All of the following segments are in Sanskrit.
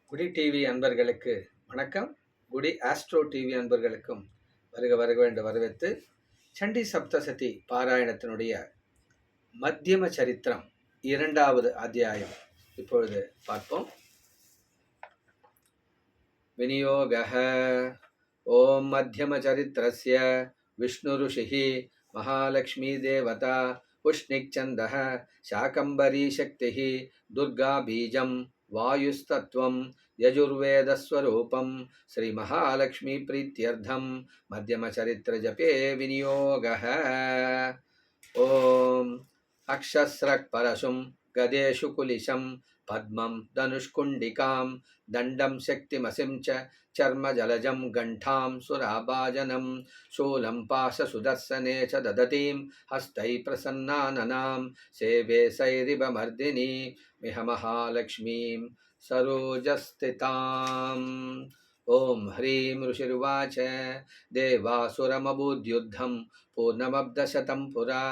குடி டிவி அன்பர்களுக்கு வணக்கம். குடி ஆஸ்ட்ரோ டிவி அன்பர்களுக்கும் வருக வருக என்று வரவேற்று சண்டி சப்தசதி பாராயணத்தினுடைய மத்தியம சரித்திரம் 2வது அத்தியாயம் இப்பொழுது பார்ப்போம். விநியோகः. ஓம் மத்தியம சரித்திரஸ்ய விஷ்ணு ருஷிஹி மகாலக்ஷ்மி தேவதா உஷ்ணிக்சந்தः சாகம்பரி சக்திஹி துர்கா பீஜம் वायुस्तत्वं यजुर्वेदस्वरूपं श्रीमहालक्ष्मी प्रीत्यर्थं मध्यमचरित्रजपे विनियोगः. ॐ अक्षस्रक्परशुं गदेषु कुलिशं पद्मं धनुष्कुण्डिकां दण्डं शक्तिमसिं च चर्मजलजं गण्ठां सुराभाजनं शूलं पाशसुदर्शने च ददतीं हस्तैः प्रसन्नाननां सेवे सैरिवमर्दिनी मिह महालक्ष्मीं सरोजस्थिताम्. ॐ ह्रीं ऋषिर्वाच देवासुरमबुद्युद्धं पूर्णमब्धशतं पुरा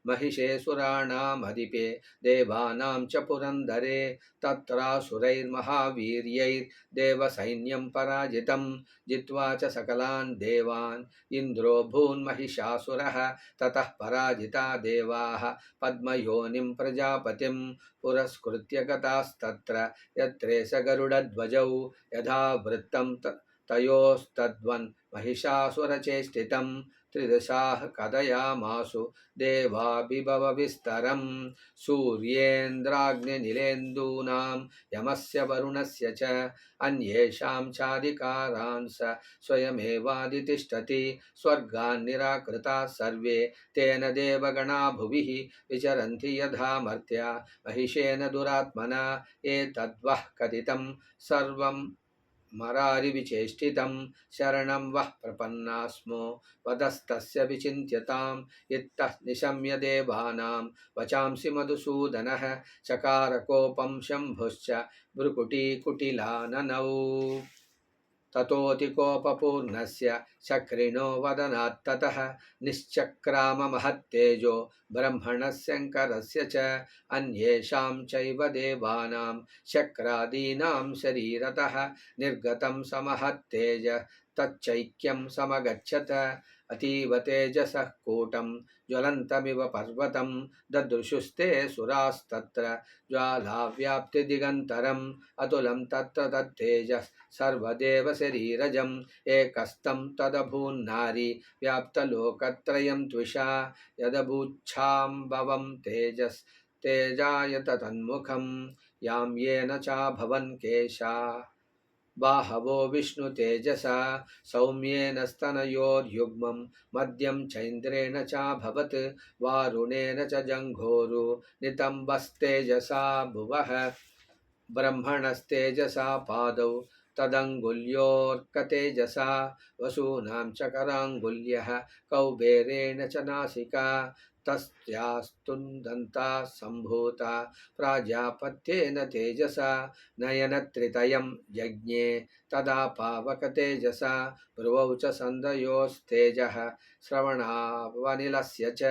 महिषेऽसुराणामधिपे देवानां च पुरन्दरे तत्रासुरैर्महावीर्यैर्देवसैन्यं पराजितं जित्वा च सकलान् देवान् इन्द्रो भून्महिषासुरः ततः पराजिता देवाः पद्मयोनिं प्रजापतिं पुरस्कृत्य गतास्तत्र यत्रेष गरुडध्वजौ यथा वृत्तं तयोस्तद्वन् महिषासुरचेष्टितं त्रिदशाः कथयामासु देवाभिभवविस्तरं सूर्येन्द्राग्निनिलेन्दूनां यमस्य वरुणस्य च अन्येषां चाधिकारान् स स्वयमेवाधितिष्ठति स्वर्गान् निराकृताः सर्वे तेन देवगणा भुवि विचरन्ति यथा मर्त्या महिषेन दुरात्मना एतद्वः कथितं सर्वं मरारिविचेष्टितं शरणं वः प्रपन्नास्मो वदस्तस्य विचिन्त्यताम्. इत्थः निशम्य देवानां वचांसि मधुसूदनः चकारकोपं शम्भुश्च भ्रुकुटीकुटिलाननौ. ततोऽतिकोपपूर्णस्य चक्रिणो वदनात्ततः निश्चक्राम महत्तेजो ब्रह्मणस्यङ्करस्य च अन्येषां चैव देवानां शक्रादीनां शरीरतः निर्गतं समहत्तेज तच्चैक्यं समगच्छत. अतीव तेजसः कूटं ज्वलन्तमिव पर्वतं ददृशुस्ते सुरास्तत्र ज्वालाव्याप्तिदिगन्तरम् अतुलं तत्र तत्तेजः सर्वदेव शरीरजम् एकस्तं तदभून्नारी व्याप्तलोकत्रयं त्विषा यदभूच्छाम्भवं तेजायत तन्मुखं यां येन चाभवन् केशा बाहवो विष्णुतेजसा सौम्येन स्तनयोर्युग्मं मद्यं चैन्द्रेण चाभवत् वारुणेन च जङ्घोरु नितम्बस्तेजसा भुवः ब्रह्मणस्तेजसा पादौ तदङ्गुल्योऽर्कतेजसा वसूनां च कराङ्गुल्यः कौबेरेण च नासिका तस्यास्तुन्दन्ता सम्भूता प्राजापत्येन तेजसा नयनत्रितयं यज्ञे तदा पावकतेजसा भ्रुवौ च सन्दयोस्तेजः श्रवणावनिलस्य च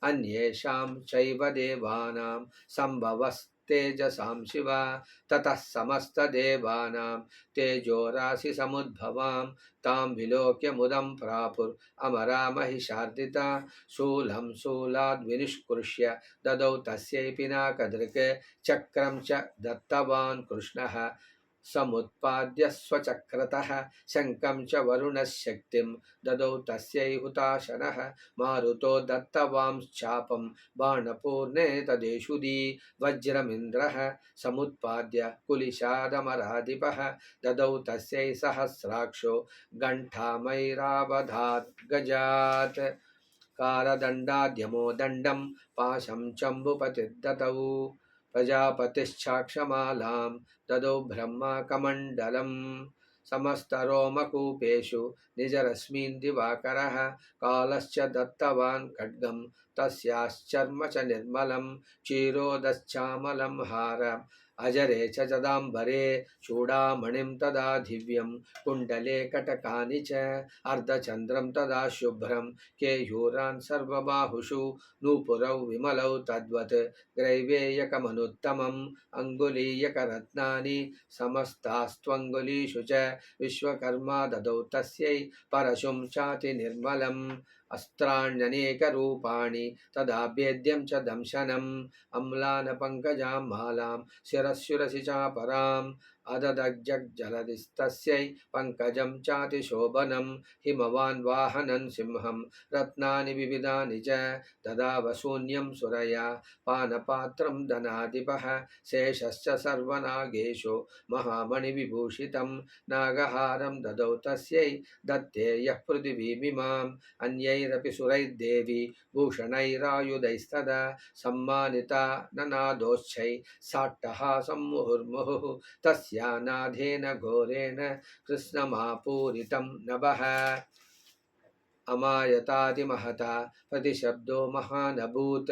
अन्येषां चैव देवानां सम्भवस्तेजसां शिवा. ततः समस्तदेवानां तेजोराशिसमुद्भवां तां विलोक्य मुदं प्रापुर् अमरा महिषार्दिता शूलं शूलाद्विनिष्कृष्य ददौ तस्यै पिनाकदृक् चक्रं च दत्तवान् कृष्णः समुत्पाद्य स्वचक्रतः शङ्खं च वरुणशक्तिं ददौ तस्यै हुताशनः मारुतो दत्तवांश्चापं बाणपूर्णे तदेषुदी वज्रमिन्द्रः समुत्पाद्य कुलिशादमराधिपः ददौ तस्यै सहस्राक्षो घण्टामैरावधात् गजात् कारदण्डाद्यमो दण्डं पाशं चम्बुपतिर्दतौ प्रजापतिश्चाक्षमालां ददौ ब्रह्मकमण्डलं समस्तरोमकूपेषु निजरश्मीन् दिवाकरः कालश्च दत्तवान् खड्गं तस्याश्चर्म च निर्मलं क्षीरोदश्चामलं हार अजरे च चदाम्बरे चूडामणिं तदा दिव्यं कुण्डले कटकानि च अर्धचन्द्रं तदा शुभ्रं केयूरान् सर्वबाहुषु नूपुरौ विमलौ तद्वत् ग्रैवेयकमनुत्तमम् अङ्गुलीयकरत्नानि समस्तास्त्वङ्गुलीषु च विश्वकर्मा ददौ तस्यै परशुं चाति निर्मलम् अस्त्राण्यनेकरूपाणि तदा भेद्यं च दंशनम् अम्लानपङ्कजां मालां शिरस्युरसि चापराम् अददग्जग्जलदिस्तस्यै पङ्कजं चातिशोभनं हिमवान् वाहनं सिंहं रत्नानि विविधानि च तदा वसून्यं सुरया पानपात्रं धनाधिपः शेषश्च सर्वनागेषु महामणिविभूषितं नागहारं ददौ तस्यै दत्ते यः पृथिवीमिमाम् अन्यैरपि सुरैर्देवी भूषणैरायुधैस्तदा सम्मानिता ननादोच्छै साट्टहासं मुहुर्मुहुः तस्यानाथेन घोरेण कृष्णमापूरितं नभः अमायतातिमहता प्रतिशब्दो महानभूत्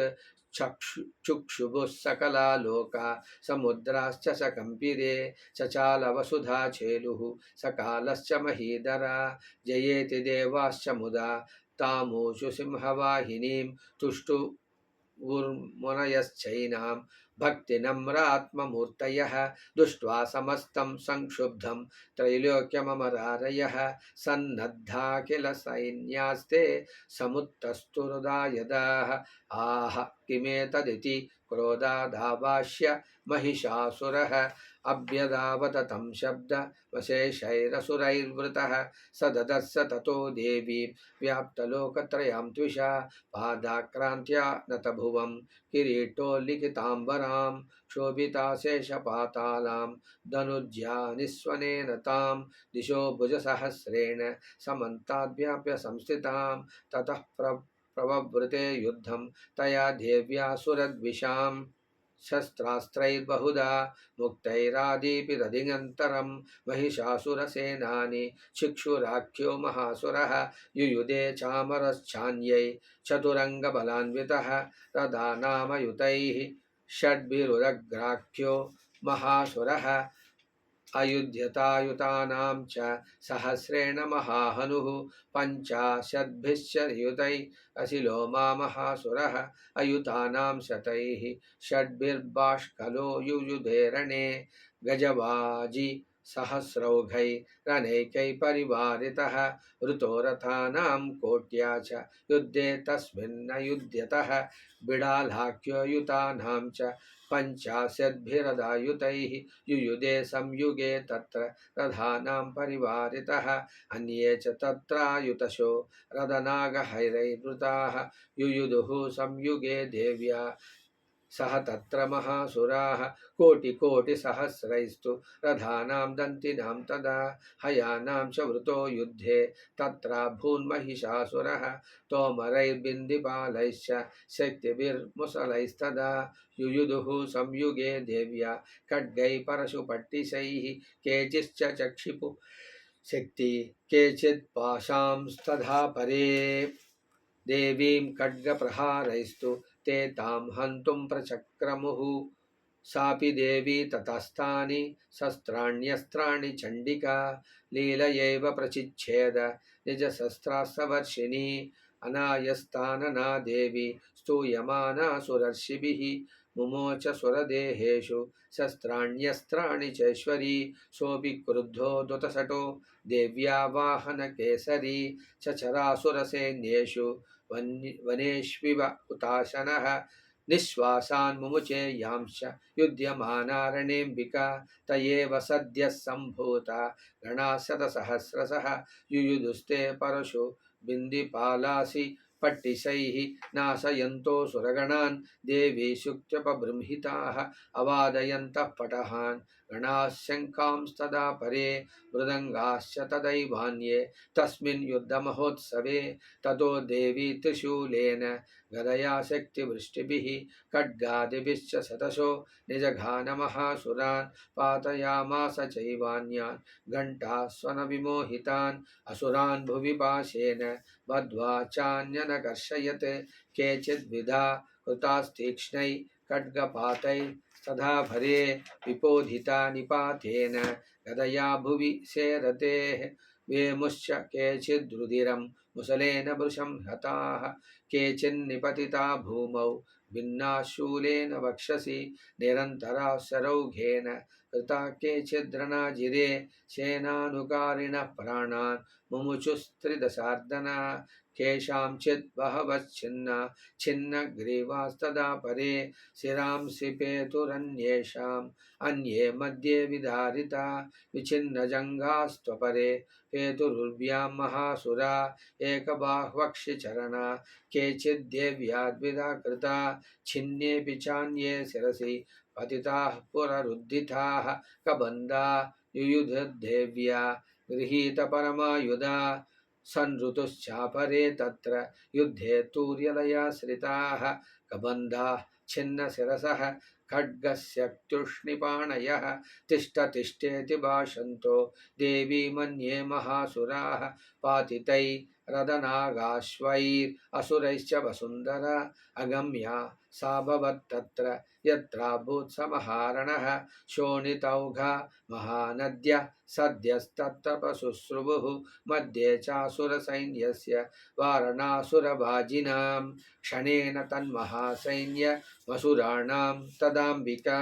चक्षुभुः सकला लोका समुद्राश्च सकम्पिरे चचालवसुधा चेलुः सकालश्च महीधरा जयेति देवाश्च मुदा तामूषु सिंहवाहिनीं तुष्टुवुर्मुनयश्चैनां भक्तिनम्रात्ममूर्तयः दृष्ट्वा समस्तं संक्षुब्धं त्रैलोक्यममरारयः सन्नद्धा किल सैन्यास्ते समुत्तस्तुरुदायदाः आह किमेतदिति क्रोधादाभाष्य महिषासुरः अभ्यधावत तं शब्दवशेषैरसुरैर्वृतः स ददर्श ततो देवीं व्याप्तलोकत्रयां त्विषा पादाक्रान्त्या नतभुवं किरीटोल्लिखिताम्बरां शोभिताशेषपातालां धनुज्या निःस्वनेन तां दिशो भुजसहस्रेण समन्ताद्व्याप्य संस्थितां ततः प्रववृते युद्धं तया देव्या सुरद्विषाम् शस्त्रास्त्रैर्बहुधा मुक्तैरादीपिरधिगन्तरं महिषासुरसेनानि शिक्षुराख्यो महासुरः युयुधे चामरश्चान्यै चतुरङ्गबलान्वितः तदा नामयुतैः षड्भिरुदग्राख्यो महासुरः अयुध्यतायुतानां च सहस्रेण महाहनुः पञ्चाशद्भिश्च युतैः असिलोमा महासुरः अयुतानां शतैः षड्भिर्बाष्कलो युयुधे रणे गजवाजी सहस्रौघैरनेकैः परिवारितः ऋतो रथानां कोट्या च युद्धे तस्मिन्न युध्यतः बिडालाख्यो युतानां च पञ्चाशद्भिरदायुतैः युयुधे संयुगे तत्र रथानां परिवारितः अन्ये च तत्रायुतशो रथनागहैरैर्वृताः युयुधुः संयुगे देव्या सह तत्र महासुराः कोटिकोटिसहस्रैस्तु रथानां दन्तिनां तदा हयानां च वृतो युद्धे तत्राभून्महिषासुरः तोमरैर्बिन्दिपालैश्च शक्तिभिर्मुसलैस्तदा युयुधुः संयुगे देव्या खड्गैः परशुपट्टिशैः केचिश्च चक्षिपुः शक्ति केचित् पाशांस्तथा परे देवीं खड्गप्रहारैस्तु ते तां हन्तुं प्रचक्रमुः सापि देवी ततस्तानि शस्त्राण्यस्त्राणि चण्डिका लीलयैव प्रचिच्छेद निजशस्त्रास्त्रवर्षिणी अनायस्तानना देवी स्तूयमाना सुरर्षिभिः मुमोच सुरदेहेषु शस्त्राण्यस्त्राणि चैश्वरी सोऽपि क्रुद्धो दुतशटो देव्या वाहनकेसरी चचरासुरसैन्येषु वनेष्विव हुताशनः निःश्वासान् मुमुचे यांश्च युध्यमानारणेऽम्बिका तयेव सद्यः सम्भूता गणाः शतसहस्रशः युयुधुस्ते परशु बिन्दिपालासि पट्टिशैः नाशयन्तो सुरगणान् देवी शुक्त्यपबृंहिताः अवादयन्तः पटहान् गणाः शङ्खांस्तदा परे मृदङ्गाश्च तदैवान्ये तस्मिन् युद्धमहोत्सवे ततो देवी त्रिशूलेन गदया शक्तिवृष्टिभिः खड्गादिभिश्च शतशो निजघानमहासुरान् पातयामास चैवान्यान् घण्टास्वनविमोहितान् असुरान् भुवि पाशेन बद्ध्वा चान्यनकर्षयत् केचिद्विधा कृतास्तीक्ष्णैः खड्गपातैः तथा भरे विपोधिता निपातेन गदया भुवि सेरतेः वेमुश्च केचिद्रुधिरं मुसलेन वृषं हताः केचिन्निपतिता भूमौ भिन्ना शूलेन वक्षसि निरन्तरा सरौघेन कृता केचिद्रणाजिरे सेनानुकारिणः प्राणान् मुमुचुस्त्रिदशार्दना केषाञ्चित् बहवश्चिन्ना छिन्नग्रीवास्तदा परे शिरांसि पेतुरन्येषाम् अन्ये मध्ये विदारिता विच्छिन्नजङ्घास्त्वपरे पेतुरुर्व्यां महासुरा एकबाह्वक्षिचरणा केचिद्देव्याद्विधा कृता छिन्नेऽपि चान्ये शिरसि पतिताः पुनरुद्धिताः कबन्धा युयुधदेव्या गृहीतपरमायुधा संहृतुश्चापरे तत्र युद्धे तूर्यलयाश्रिताः कबन्धाः छिन्नशिरसः खड्गस्य तूष्णीपाणयः तिष्ठ तिष्ठेति भाषन्तो देवी मन्ये महासुराः पातितैरदनागाश्वैरसुरैश्च वसुन्धरा अगम्या सा भवत्तत्र यत्राभूत्समहारणः शोणितौघा महानद्य सद्यस्तत्र पशुश्रुवुः मध्ये चासुरसैन्यस्य वारणासुरभाजिनां क्षणेन तन्महासैन्यमसुराणां तदाम्बिका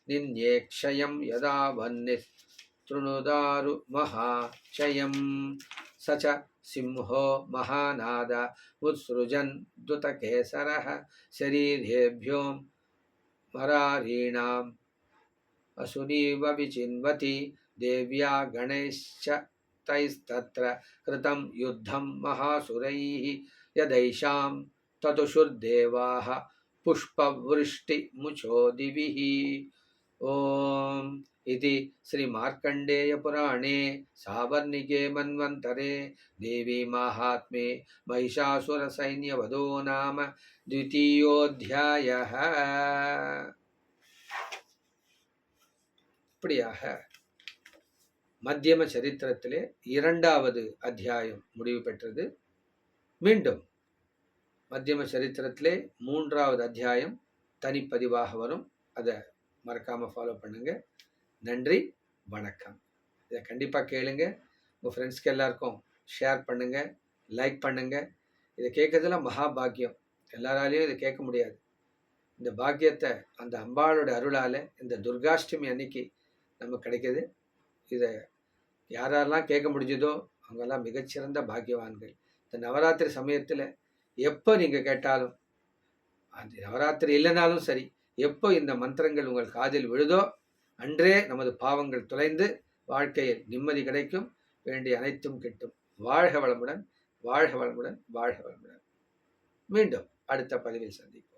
निन्ये क्षयं यदा वह्निस्तृणुदारु महाक्षयं स च सिंहो महानाद उत्सृजन् दुतकेसरः शरीरेभ्यो मरारीणाम् असुनीव विचिन्वति देव्या गणैश्च तैस्तत्र कृतं युद्धं महासुरैः यदैषां ततुषुर्देवाः पुष्पवृष्टिमुचो दिविः। ॐ इति श्रीमार्कण्डेयपुराणे सावर्णिके मन्वन्तरे देवी माहात्म्ये महिषासुरसैन्यवधो नाम द्वितीयोऽध्यायः। இப்படியாக மத்தியம சரித்திரத்திலே இரண்டாவது அத்தியாயம் முடிவு பெற்றது. மீண்டும் மத்தியம சரித்திரத்திலே மூன்றாவது அத்தியாயம் தனிப்பதிவாக வரும். அதை மறக்காம ஃபாலோ பண்ணுங்க. நன்றி, வணக்கம். இதை கண்டிப்பாக கேளுங்க. உங்கள் ஃப்ரெண்ட்ஸ்க்கு எல்லாருக்கும் ஷேர் பண்ணுங்க, லைக் பண்ணுங்க. இதை கேட்கறதுல மகாபாக்கியம். எல்லாராலையும் இதை கேட்க முடியாது. இந்த பாக்கியத்தை அந்த அம்பாளோட அருளால் இந்த துர்காஷ்டமி அன்னைக்கு நமக்கு கிடைக்கிது. இதை யாரெல்லாம் கேட்க முடிஞ்சதோ அவங்கெல்லாம் மிகச்சிறந்த பாக்கியவான்கள். இந்த நவராத்திரி சமயத்தில் எப்போ நீங்கள் கேட்டாலும், அந்த நவராத்திரி இல்லைனாலும் சரி, எப்போ இந்த மந்திரங்கள் உங்கள் காதில் விழுதோ அன்றே நமது பாவங்கள் தொலைந்து வாழ்க்கையில் நிம்மதி கிடைக்கும். வேண்டிய அனைத்தும் கிட்டும். வாழ்க வளமுடன், வாழ்க வளமுடன், வாழ்க வளமுடன். மீண்டும் அடுத்த பதிவில் சந்திப்போம்.